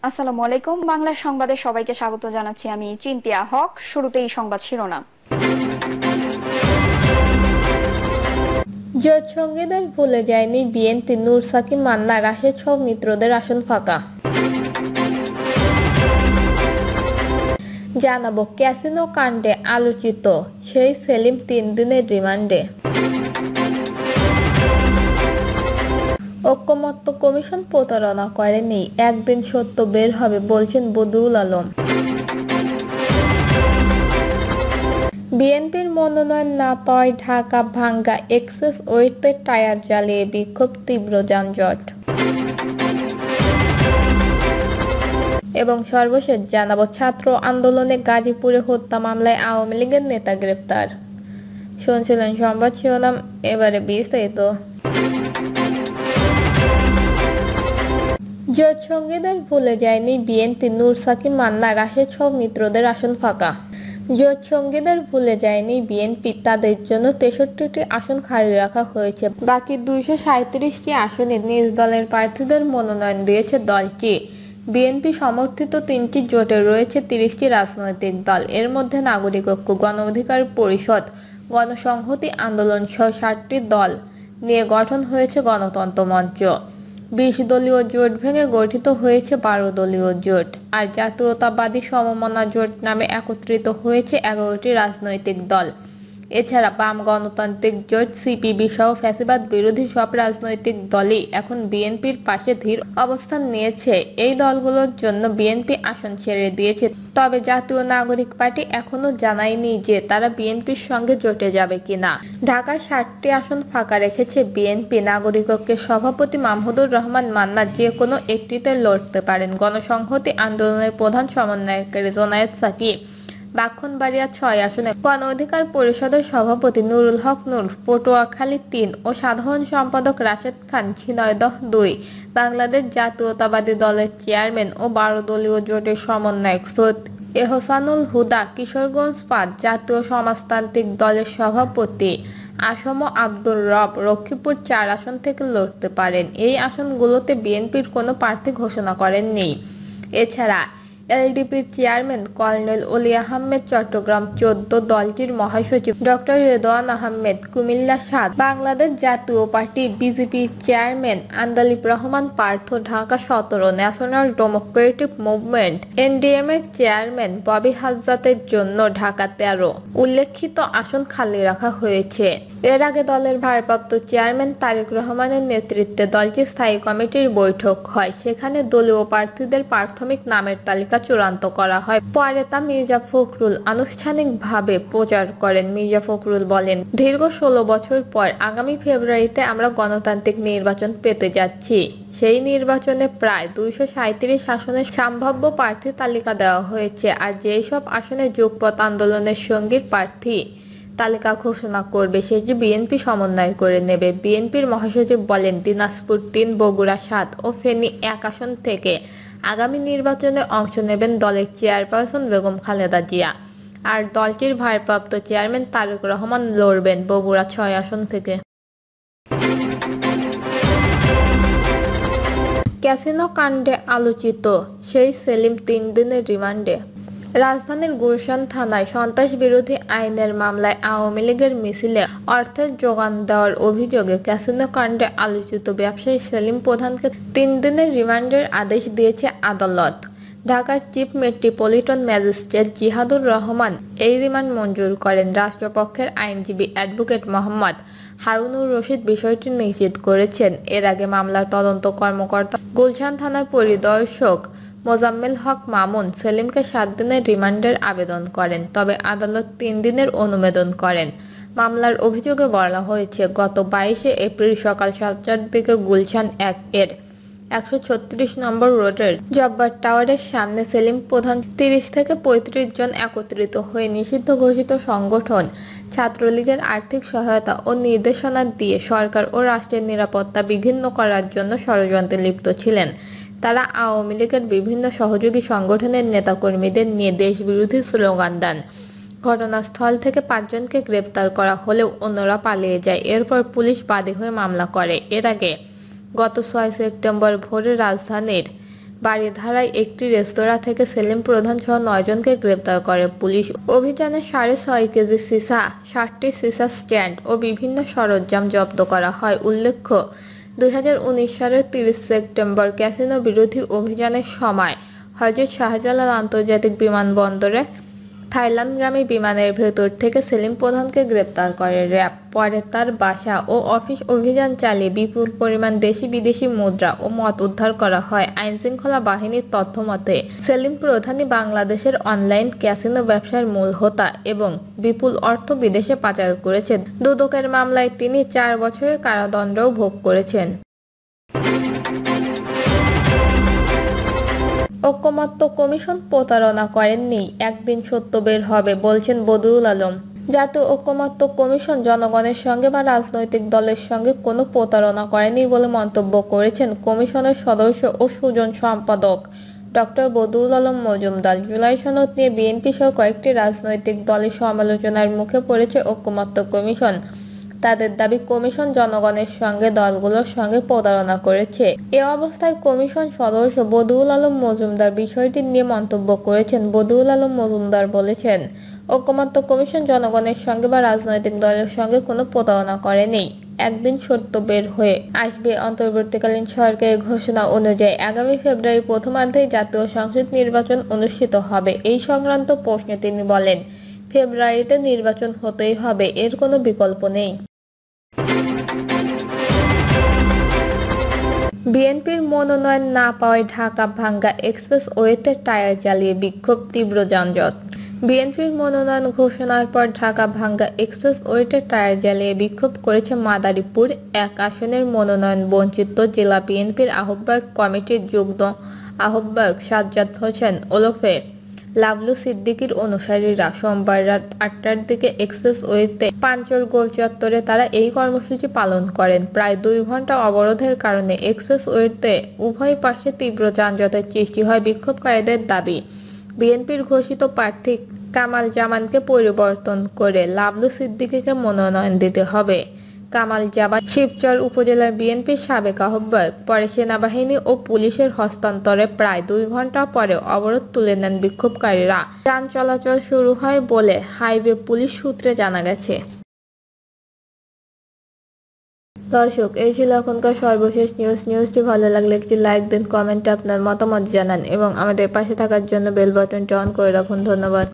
আসসালামু আলাইকুম। বাংলা সংবাদে সবাইকে স্বাগত জানাচ্ছি। আমি চিন্তিয়া হক। শুরুতেই সংবাদ শিরোনাম। জোট সঙ্গীদের ভুলে যায়নি বিএনপি, নূর সাকিব, মান্না, রাশেদ সহ মিত্রদের আসন ফাঁকা। জানাবো ক্যাসিনো কাণ্ডে আলোচিত সেই সেলিম 3 দিনের রিমান্ডে। ঐকমত্য কমিশন প্রতারণা করেনি, একদিন সত্য বের হবে বলছেন বদিউল আলম। বিএনপির মনোনয়ন না পাওয়ায় ঢাকা ভাঙ্গা এক্সপ্রেসওয়েতে টায়ার জ্বালিয়ে বিক্ষোভ, তীব্র যানজট। এবং সর্বশেষ জানাবো ছাত্র আন্দোলনে গাজীপুরে হত্যা মামলায় আওয়ামী লীগের নেতা গ্রেপ্তার। শুনছিলেন সংবাদ শিরোনাম, এবারে বিস্তারিত। জোট সঙ্গীদের ভুলে যায়নি বিএনপি, নূর সাকিব, মান্না, রাশেদ সহ মিত্রদের আসন ফাঁকা। জোট সঙ্গীদের ভুলে যায়নি বিএনপি, তাদের জন্য 63টি আসন খালি রাখা হয়েছে। বাকি 237টি আসনে নিজ দলের প্রার্থীদের মনোনয়ন দিয়েছে দলটি। বিএনপি সমর্থিত 3টি জোটে রয়েছে 30টি রাজনৈতিক দল। এর মধ্যে নাগরিক ঐক্য, গণ অধিকার পরিষদ, গণসংহতি আন্দোলন সহ 60টি দল নিয়ে গঠন হয়েছে গণতন্ত্র মঞ্চ। 20 দলীয় জোট ভেঙে গঠিত হয়েছে 12 দলীয় জোট। আর জাতীয়তাবাদী সমমনা জোট নামে একত্রিত হয়েছে 11টি রাজনৈতিক দল। এছাড়া বাম গণতান্ত্রিক জোট, সিপিবি সহ ফ্যাসিবাদ বিরোধী সব রাজনৈতিক দলই এখন বিএনপির পাশে ধীর অবস্থান নিয়েছে। এই দলগুলোর জন্য বিএনপি আসন ছেড়ে দিয়েছে, তবে জাতীয় নাগরিক পার্টি এখনো জানায়নি যে তারা বিএনপির সঙ্গে জোটে যাবে কিনা। ঢাকায় 60টি আসন ফাঁকা রেখেছে বিএনপি। নাগরিক ঐক্যের সভাপতি মাহমুদুর রহমান মান্না যে কোনো একটিতে লড়তে পারেন। গণসংহতি আন্দোলনের প্রধান সমন্বয়কারী জোনায়েদ সাকি ব্রাহ্মণবাড়িয়া 6 আসনে, গণ অধিকার পরিষদের সভাপতি নুরুল হক নূর পটুয়াখালী 3 ও সাধারণ সম্পাদক রাশেদ খান ঝিনাইদহ 2, বাংলাদেশ জাতীয়তাবাদী দলের চেয়ারম্যান ও 12 দলীয় জোটের সমন্বয়ক সৈয়দ এহসানুল হুদা কিশোরগঞ্জ 5, জাতীয় সমাজতান্ত্রিক দলের সভাপতি আসম আব্দুর রব লক্ষ্মীপুর 4 আসন থেকে লড়তে পারেন। এই আসনগুলোতে বিএনপির কোনো প্রার্থী ঘোষণা করেননি। এছাড়া এলডিপির চেয়ারম্যান কর্নেল অলি আহমেদ চট্টগ্রাম 14, দলটির মহাসচিব ডক্টর রেদওয়ান আহমেদ কুমিল্লা 7, বাংলাদেশ জাতীয় পার্টি বিজেপির chairman Andalib Rahman Partha Dhaka 17, national Democratic movement NDM এর চেয়ারম্যান ববি হাজজাতের জন্য ঢাকা 13 উল্লেখিত আসন খালি রাখা হয়েছে। এর আগে দলের ভারপ্রাপ্ত চেয়ারম্যান তারেক রহমানের নেতৃত্বে দলটির স্থায়ী কমিটির বৈঠক হয়। সেখানে দলীয় প্রার্থীদের প্রাথমিক নামের তালিকা চূড়ান্ত করা হয়। পরে তা মির্জা ফখরুল আনুষ্ঠানিকভাবে প্রচার করেন। মির্জা ফখরুল বলেন, দীর্ঘ 16 বছর পর আগামী ফেব্রুয়ারিতে আমরা গণতান্ত্রিক নির্বাচন পেতে যাচ্ছি। সেই নির্বাচনে প্রায় 237 আসনের সম্ভাব্য প্রার্থী তালিকা দেওয়া হয়েছে। আর যেই সব আসনে যুগপৎ আন্দোলনের সঙ্গীর প্রার্থী তালিকা ঘোষণা করবে সেটি বিএনপি সমন্বয় করে নেবে। বিএনপির মহাসচিব বলেন, দিনাজপুর 3, বগুড়া 7 ও ফেনী 1 আসন থেকে আগামী নির্বাচনে অংশ নেবেন দলের চেয়ারপারসন বেগম খালেদা জিয়া। আর দলটির ভারপ্রাপ্ত চেয়ারম্যান তারেক রহমান লড়বেন বগুড়া 6 আসন থেকে। ক্যাসিনো কাণ্ডে আলোচিত সেই সেলিম 3 দিনের রিমান্ডে। রাজধানীর গুলশান থানায় সন্ত্রাস বিরোধী আইনের মামলায় আওয়ামী লীগের মিছিলে অর্থের যোগান দেওয়ার অভিযোগে ক্যাসিনো কাণ্ডে আলোচিত ব্যবসায়ী সেলিম প্রধানকে 3 দিনের রিমান্ডের আদেশ দিয়েছে আদালত। ঢাকার চিফ মেট্রোপলিটন ম্যাজিস্ট্রেট জিহাদুর রহমান এই রিমান্ড মঞ্জুর করেন। রাষ্ট্রপক্ষের আইনজীবী অ্যাডভোকেট মোহাম্মদ হারুনুর রশিদ বিষয়টি নিশ্চিত করেছেন। এর আগে মামলার তদন্ত কর্মকর্তা গুলশান থানার পরিদর্শক মোজাম্মেল হক মামুন সেলিমকে 7 দিনের রিমান্ডের আবেদন করেন, তবে আদালত 3 দিনের অনুমোদন করেন। মামলার অভিযোগে বলা হয়েছে, গত 22 এপ্রিল সকাল 7টার দিকে গুলশান 1 এর 136 নম্বর রোডের জব্বার টাওয়ারের সামনে সেলিম প্রধান 30 থেকে 35 জন একত্রিত হয়ে নিষিদ্ধ ঘোষিত সংগঠন ছাত্রলীগের আর্থিক সহায়তা ও নির্দেশনা দিয়ে সরকার ও রাষ্ট্রের নিরাপত্তা বিঘ্নিত করার জন্য ষড়যন্ত্রে লিপ্ত ছিলেন। তারা আওয়ামী লীগের বিভিন্ন সহযোগী সংগঠনের নেতাকর্মীদের নিয়ে দেশবিরোধী স্লোগান দেন। ঘটনাস্থল থেকে 5 জনকে গ্রেপ্তার করা হলেও অন্যরা পালিয়ে যায়। এরপর পুলিশ বাদী হয়ে মামলা করে। এর আগে গত 6 সেপ্টেম্বর ভোরে রাজধানীর বারিধারায় একটি রেস্তোরাঁ থেকে সেলিম প্রধান সহ 9 জনকে গ্রেপ্তার করে পুলিশ। অভিযানে 6.5 কেজি সীসা, 60টি সীসা স্ট্যান্ড ও বিভিন্ন সরঞ্জাম জব্দ করা হয়। উল্লেখ্য, 2019 সালের 30 সেপ্টেম্বর ক্যাসিনো বিরোধী অভিযানের সময় হযরত শাহজালাল আন্তর্জাতিক বিমানবন্দরে থাইল্যান্ডগামী বিমানের ভেতর থেকে সেলিম প্রধানকে গ্রেপ্তার করে র্যাব। পরে তার বাসা ও অফিস অভিযান চালিয়ে বিপুল পরিমাণ দেশি বিদেশি মুদ্রা ও মদ উদ্ধার করা হয়। আইনশৃঙ্খলা বাহিনীর তথ্য মতে সেলিম প্রধানই বাংলাদেশের অনলাইন ক্যাসিনো ব্যবসার মূল হোতা এবং বিপুল অর্থ বিদেশে পাচার করেছেন। দুদকের মামলায় তিনি 4 বছরের কারাদণ্ডও ভোগ করেছেন। ঐকমত্য কমিশন প্রতারণা করেননি, একদিন সত্য বের হবে বলছেন বদিউল আলম। জাতীয় ঐকমত্য কমিশন জনগণের সঙ্গে বা রাজনৈতিক দলের সঙ্গে কোনো প্রতারণা করেনি বলে মন্তব্য করেছেন কমিশনের সদস্য ও সুজন সম্পাদক ডক্টর বদিউল আলম মজুমদার। জুলাই সনদ নিয়ে বিএনপি সহ কয়েকটি রাজনৈতিক দলের সমালোচনার মুখে পড়েছে ঐকমত্য কমিশন। তাদের দাবি, কমিশন জনগণের সঙ্গে দলগুলোর সঙ্গে প্রতারণা করেছে। এ অবস্থায় কমিশন সদস্য বদিউল আলম মজুমদার বিষয়টি নিয়ে মন্তব্য করেছেন। বদিউল আলম মজুমদার বলেছেন, ঐকমত্য কমিশন জনগণের সঙ্গে বা রাজনৈতিক দলের সঙ্গে কোনো প্রতারণা করেনি, একদিন সত্য বের হয়ে আসবে। অন্তর্বর্তীকালীন সরকারের ঘোষণা অনুযায়ী আগামী ফেব্রুয়ারির প্রথমার্ধেই জাতীয় সংসদ নির্বাচন অনুষ্ঠিত হবে। এই সংক্রান্ত প্রশ্নে তিনি বলেন, ফেব্রুয়ারিতে নির্বাচন হতেই হবে, এর কোনো বিকল্প নেই। বিএনপির মনোনয়ন না পাওয়ায় ঢাকা-ভাঙ্গা এক্সপ্রেসওয়েতে টায়ার জ্বালিয়ে বিক্ষোভ, তীব্র যানজট। বিএনপির মনোনয়ন ঘোষণার পর ঢাকা-ভাঙ্গা এক্সপ্রেসওয়েতে টায়ার জ্বালিয়ে বিক্ষোভ করেছে মাদারীপুর 1 আসনের মনোনয়ন বঞ্চিত জেলা বিএনপির আহ্বায়ক কমিটির যুগ্ম আহ্বায়ক সাজ্জাদ হোসেন ওরফে লাবলু সিদ্দিকীর অনুসারীরা। সোমবার রাত 8টার দিকে এক্সপ্রেসওয়েতে পাঞ্চর গোল চত্বরে তারা এই কর্মসূচি পালন করেন। প্রায় 2 ঘণ্টা অবরোধের কারণে এক্সপ্রেসওয়েতে উভয় পাশে তীব্র যানজটের সৃষ্টি হয়। বিক্ষোভকারীদের দাবি, বিএনপির ঘোষিত প্রার্থী কামাল জামানকে পরিবর্তন করে লাবলু সিদ্দিকীকে মনোনয়ন দিতে হবে। কামাল জামান শিবচর উপজেলার বিএনপির সাবেক আহ্বায়ক। পরে সেনাবাহিনী ও পুলিশের হস্তান্তরে প্রায় 2 ঘণ্টা পরে অবরোধ তুলে নেন বিক্ষোভকারীরা। যান চলাচল শুরু হয় বলে হাইওয়ে পুলিশ সূত্রে জানা গেছে। দর্শক, এই ছিল এখনকার সর্বশেষ নিউজটি ভালো লাগলে একটি লাইক দিন, কমেন্টে আপনার মতামত জানান এবং আমাদের পাশে থাকার জন্য বেল বাটনটি অন করে রাখুন। ধন্যবাদ।